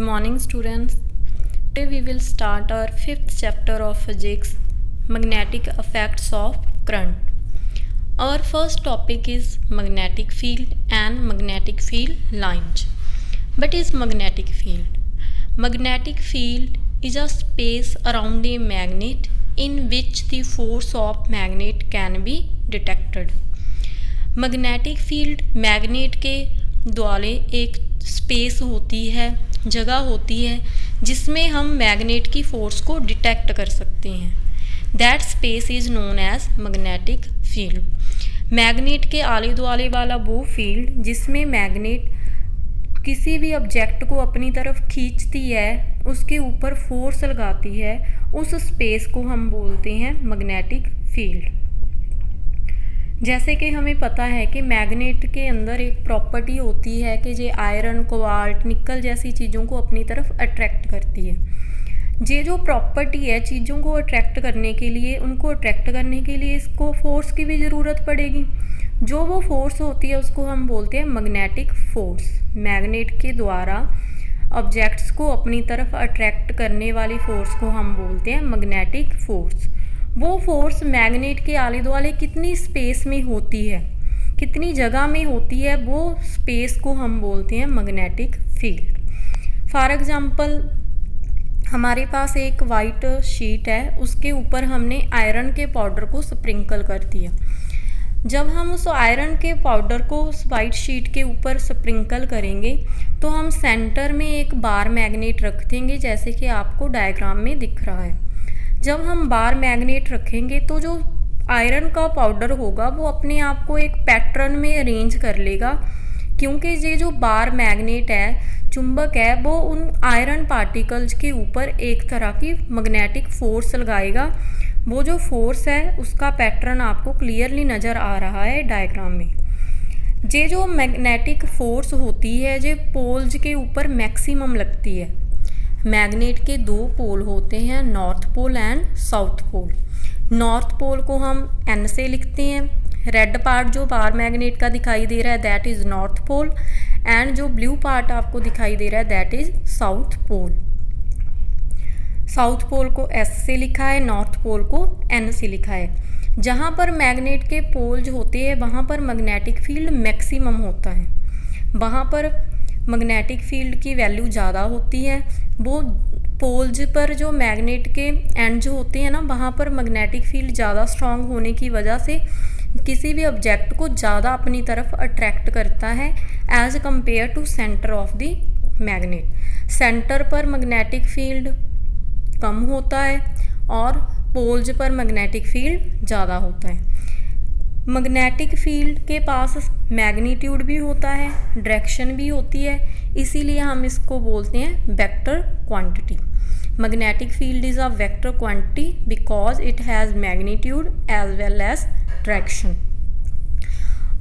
morning, students. Today we will start our fifth chapter of physics, magnetic effects of current. Our first topic is magnetic field and magnetic field lines. What is magnetic field? Magnetic field is a space around a magnet in which the force of magnet can be detected. Magnetic field magnet के द्वारा एक space होती है, जगह होती है जिसमें हम मैग्नेट की फोर्स को डिटेक्ट कर सकते हैं। That space is known as magnetic field. Magnet के आले दुआले वाला वो फील्ड जिसमें मैग्नेट किसी भी ऑब्जेक्ट को अपनी तरफ खींचती है, उसके ऊपर फोर्स लगाती है, उस स्पेस को हम बोलते हैं मैग्नेटिक फील्ड। जैसे कि हमें पता है कि मैग्नेट के अंदर एक प्रॉपर्टी होती है कि ये आयरन, कोबाल्ट, निकल जैसी चीज़ों को अपनी तरफ अट्रैक्ट करती है। ये जो प्रॉपर्टी है चीज़ों को अट्रैक्ट करने के लिए, उनको अट्रैक्ट करने के लिए इसको फोर्स की भी ज़रूरत पड़ेगी। जो वो फोर्स होती है उसको हम बोलते हैं मैग्नेटिक फोर्स। मैग्नेट के द्वारा ऑब्जेक्ट्स को अपनी तरफ अट्रैक्ट करने वाली फोर्स को हम बोलते हैं मैग्नेटिक फोर्स। वो फोर्स मैग्नेट के आले दुआले कितनी स्पेस में होती है, कितनी जगह में होती है, वो स्पेस को हम बोलते हैं मैग्नेटिक फील्ड। फॉर एग्ज़ाम्पल हमारे पास एक वाइट शीट है, उसके ऊपर हमने आयरन के पाउडर को स्प्रिंकल कर दिया। जब हम उस आयरन के पाउडर को उस वाइट शीट के ऊपर स्प्रिंकल करेंगे तो हम सेंटर में एक बार मैग्नेट रख देंगे, जैसे कि आपको डायग्राम में दिख रहा है। जब हम बार मैग्नेट रखेंगे तो जो आयरन का पाउडर होगा वो अपने आप को एक पैटर्न में अरेंज कर लेगा, क्योंकि ये जो बार मैग्नेट है, चुंबक है, वो उन आयरन पार्टिकल्स के ऊपर एक तरह की मैग्नेटिक फोर्स लगाएगा। वो जो फोर्स है उसका पैटर्न आपको क्लियरली नज़र आ रहा है डायग्राम में। ये जो मैग्नेटिक फोर्स होती है ये पोल्स के ऊपर मैक्सिमम लगती है। मैग्नेट के दो पोल होते हैं, north pole and south pole. North pole को हम N से लिखते हैं। रेड पार्ट जो बार मैग्नेट का दिखाई दे रहा है that is north pole, and जो ब्लू पार्ट आपको दिखाई दे रहा है that is south pole. South pole को S से लिखा है, नॉर्थ पोल को N से लिखा है। जहाँ पर मैग्नेट के पोल्स होते हैं वहाँ पर मैग्नेटिक फील्ड मैक्सिमम होता है, वहाँ पर मैग्नेटिक फील्ड की वैल्यू ज़्यादा होती है। वो पोल्स पर जो मैग्नेट के एंड जो होते हैं ना, वहाँ पर मैग्नेटिक फील्ड ज़्यादा स्ट्रांग होने की वजह से किसी भी ऑब्जेक्ट को ज़्यादा अपनी तरफ अट्रैक्ट करता है as compare to centre of the magnet. Centre पर मैग्नेटिक फील्ड कम होता है और पोल्स पर मैग्नेटिक फील्ड ज़्यादा होता है। मैग्नेटिक फील्ड के पास मैग्नीट्यूड भी होता है, डायरेक्शन भी होती है, इसीलिए हम इसको बोलते हैं vector quantity. Magnetic field is a vector quantity because it has magnitude as well as direction.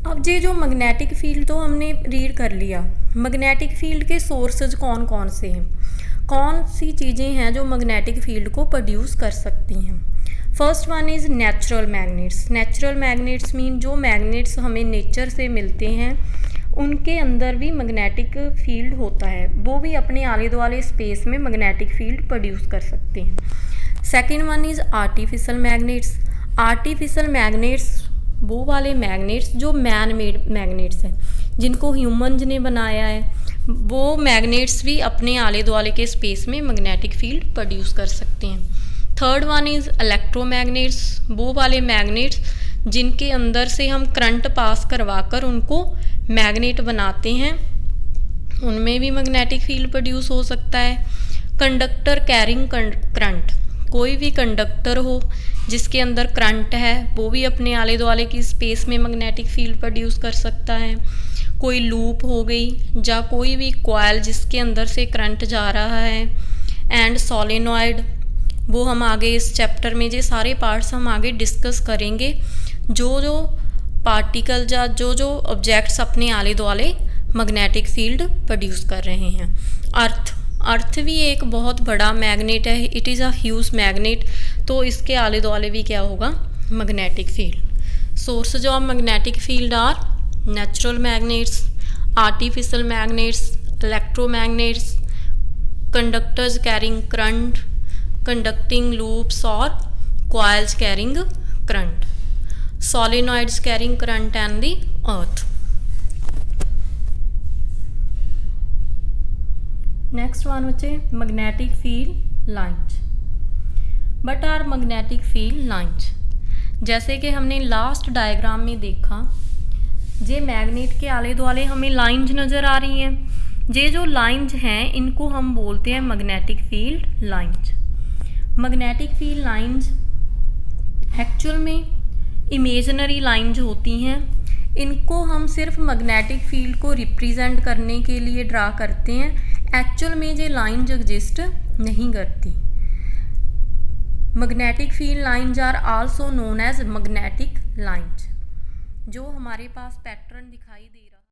अब ये जो मैग्नेटिक फील्ड तो हमने रीड कर लिया। मैग्नेटिक फील्ड के सोर्सेज कौन कौन से हैं, कौन सी चीज़ें हैं जो मैग्नेटिक फील्ड को प्रोड्यूस कर सकती हैं। First one is natural magnets. Natural magnets mean जो मैग्नेट्स हमें नेचर से मिलते हैं उनके अंदर भी मैग्नेटिक फील्ड होता है, वो भी अपने आले दुआले स्पेस में मैग्नेटिक फील्ड प्रोड्यूस कर सकते हैं। Second one is artificial magnets. Artificial magnets वो वाले मैग्नेट्स जो मैन मेड मैग्नेट्स हैं, जिनको ह्यूमन्स ने बनाया है, वो मैग्नेट्स भी अपने आले दुआले के स्पेस में मैग्नेटिक फील्ड प्रोड्यूस कर सकते हैं। Third one is electromagnets. वो वाले मैग्नेट्स जिनके अंदर से हम करंट पास करवाकर उनको मैग्नेट बनाते हैं, उनमें भी मैग्नेटिक फील्ड प्रोड्यूस हो सकता है। कंडक्टर कैरिंग करंट, कोई भी कंडक्टर हो जिसके अंदर करंट है वो भी अपने आले दुआले की स्पेस में मैग्नेटिक फील्ड प्रोड्यूस कर सकता है। कोई लूप हो गई या कोई भी कॉइल जिसके अंदर से करंट जा रहा है, एंड सोलेनॉइड, वो हम आगे इस चैप्टर में ये सारे पार्ट्स हम आगे डिस्कस करेंगे। जो जो पार्टिकल या जो जो ऑब्जेक्ट्स अपने आले दुआले मैग्नेटिक फील्ड प्रोड्यूस कर रहे हैं। अर्थ भी एक बहुत बड़ा मैग्नेट है, it is a huge magnet, तो इसके आले दुआले भी क्या होगा, magnetic field. Sources of magnetic field are natural magnets, artificial magnets, electromagnets, conductors carrying current, conducting loops or coils carrying current, solenoids carrying current and the earth. Next one बच्चे magnetic field lines. What are magnetic field lines? जैसे कि हमने last diagram में देखा, जे magnet के आले दुआले हमें lines नज़र आ रही हैं। ये जो लाइंस हैं इनको हम बोलते हैं magnetic field lines. Magnetic field lines actual में इमेजिनरी लाइंस होती हैं। इनको हम सिर्फ मैग्नेटिक फील्ड को रिप्रेजेंट करने के लिए ड्रा करते हैं। एक्चुअल में ये लाइंस एग्जिस्ट नहीं करती। Magnetic field lines are also known as magnetic lines. जो हमारे पास पैटर्न दिखाई दे